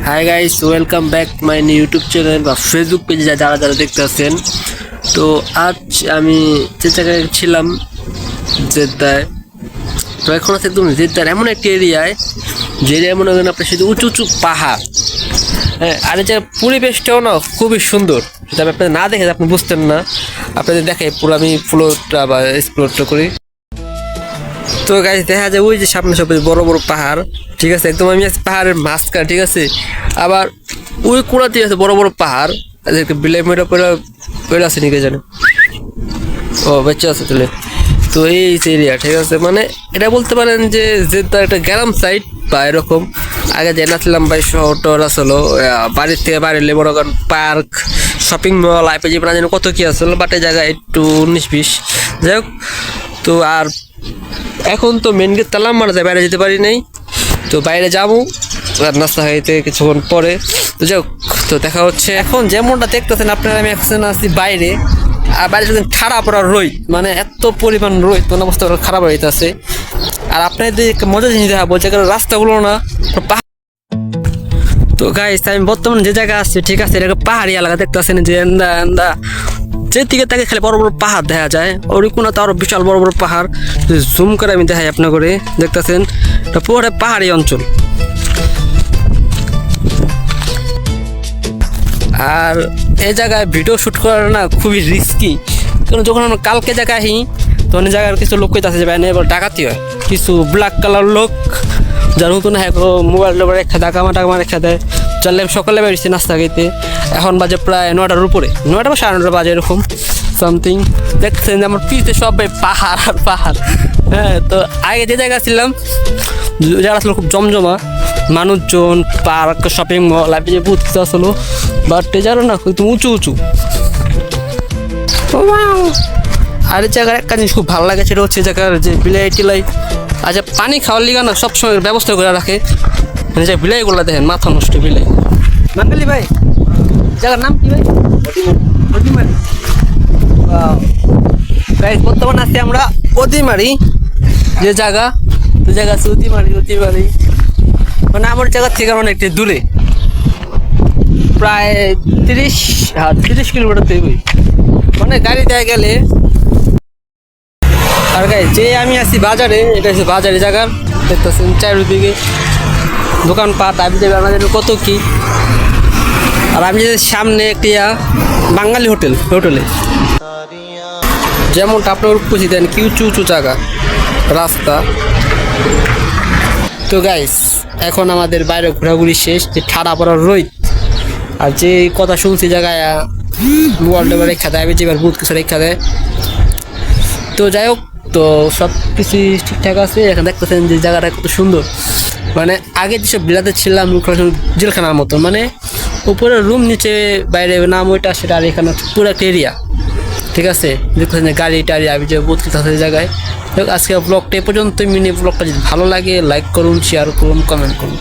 Hi guys, welcome back my YouTube channel বা Facebook পেজে যারা যারা দেখতে আছেন। তো আজ আমি যে জায়গায় ছিলাম জেদ্দায়, তো এখন আছে একদম জেদ্দার এমন একটি এরিয়ায় যে এরিয়া মনে করেন আপনার শুধু উঁচু উঁচু পাহাড়। হ্যাঁ, আর এই জায়গার পরিবেশটাও না খুবই সুন্দর, তবে আপনাদের না দেখে আপনি বুঝতেন না। আপনাদের দেখে পুরো আমি ফ্লোরটা বা এক্সপ্লোরটা করি। তো গাইস দেখা যায় ওই যে সামনে সব বড় বড় পাহাড়, ঠিক আছে, একদম আমি আছি পাহাড়ের মাঝখানে, ঠিক আছে। আবার ওই কোড়াতেই আছে বড় বড় পাহাড়, এদেরকে বিলাই মেয়েরা পড়ে আছে নিকে জানে। ও বেঁচে আছে তাহলে। তো এই এরিয়া, ঠিক আছে, মানে এটা বলতে পারেন যে তার একটা গ্রাম সাইড বা এরকম। আগে যে নাচলাম ভাই শহর টহর আসলো, বাড়ির থেকে বাড়িলে বড় কারণ পার্ক, শপিং মল, আইপি জীবন যেন কত কি আসলো, বাট এই জায়গায় একটু 19-20 যাই হোক। তো আর এখন তো মেন গেট তালা মারা যায়, বাইরে যেতে পারি নাই। তো বাইরে যাবো আর নাস্তা খাইতে কিছুক্ষণ পরে। তো যাই হোক, তো দেখা হচ্ছে। এখন যেমনটা দেখতেছেন আপনারা, আমি এখন আসছি বাইরে, আর বাইরে যদি খারাপ ওরা রোদ, মানে এত পরিমাণ রোদ, কোনো অবস্থা খারাপ হইতেছে। আর আপনাদের মজা জিনিস দেখা বলছে, কারণ রাস্তাগুলো না পাহাড়। তো গাইস আমি বর্তমানে যে জায়গা আসছি, ঠিক আছে, এটা পাহাড়ি এলাকা দেখতেছেন যে এন্দা যেদিকে তাকে খালি বড় বড় পাহাড় দেখা যায়, ওর কোনো তো আরো বিশাল বড় বড় পাহাড়। জুম করে আমি দেখাই আপনার করে, দেখতেছেন এটা পুরো পাহাড়ি অঞ্চল। আর এই জায়গায় ভিডিও শ্যুট করার না খুবই রিস্কি, কারণ যখন আমরা কালকে জায়গায় আসি তখন এই জায়গার কিছু লোক কইতে আসে যাবে, এবার ডাকাতি হয়। কিছু ব্ল্যাক কালার লোক যার নতুন হ্যাঁ মোবাইল টোবাইল রেখা টাকা রেখা দেয়। চললে সকালে বেরিয়েছি নাস্তা খাইতে, এখন বাজে প্রায় 9টার উপরে, 9টা বা 9:30 বাজে এরকম সামথিং। দেখছেন যে আমার পিছনে সবাই পাহাড় আর পাহাড়। হ্যাঁ, তো আগে যে জায়গা ছিলাম যারা ছিল খুব জমজমা মানুষজন, পার্ক, শপিং মল, আপনি যে বুঝতে আসলো, বাট যারা না একটু উঁচু উঁচু। আর এই জায়গার একটা জিনিস খুব ভালো লাগে, সেটা হচ্ছে জায়গার যে বিলাই টিলাই, আচ্ছা পানি খাওয়ার লিগা না সবসময় ব্যবস্থা করে রাখে। মানে যে বিলাইগুলো দেখেন মাথা নষ্ট বিলাই। বাঙালি ভাই, জায়গার নাম কি ভাই? অদিমারি। বর্তমানে আছি আমরা অদিমারি যে জায়গা আছে অতিমারি, মানে আমার জায়গার থেকে অনেকটা দূরে, প্রায় 30 কিলোমিটার দেবে, মানে গাড়ি দেয়া গেলে। আর গাই যে আমি আছি বাজারে, এটা হচ্ছে বাজারে জায়গার, দেখতেছেন চারিদিকে দোকানপাট, আমি যাবে আমাদের কত কি। আর আমি যে সামনে একটি বাঙালি হোটেলে যেমনটা আপনার খুঁজি দেন কি উঁচু উঁচু জায়গা রাস্তা। তো গাইস এখন আমাদের বাইরে ঘোরাঘুরি শেষ, যে ঠাড়া পড়ার রোদ আর যে কথা শুনছি জায়গায় মোবাইল টোবাইল রেখা দেয়, আমি যেবার বুথ কিছু রেখা দেয়। তো যাই হোক, তো সব কিছুই ঠিকঠাক আছে। এখন দেখতেছেন যে জায়গাটা কত সুন্দর, মানে আগে যেসব বিলাতে ছিলাম জেলখানার মতো, মানে উপরে রুম, নিচে বাইরে নাম ওইটা সেটা, আর এখানে পুরো একটা এরিয়া, ঠিক আছে। দেখতেছেন যে গাড়ি টাড়ি আমি যে বুথ কিছু আছে জায়গায়। আজকে ব্লগটা এ পর্যন্ত। মিনি ব্লগটা যদি ভালো লাগে লাইক করুন, শেয়ার করুন, কমেন্ট করুন।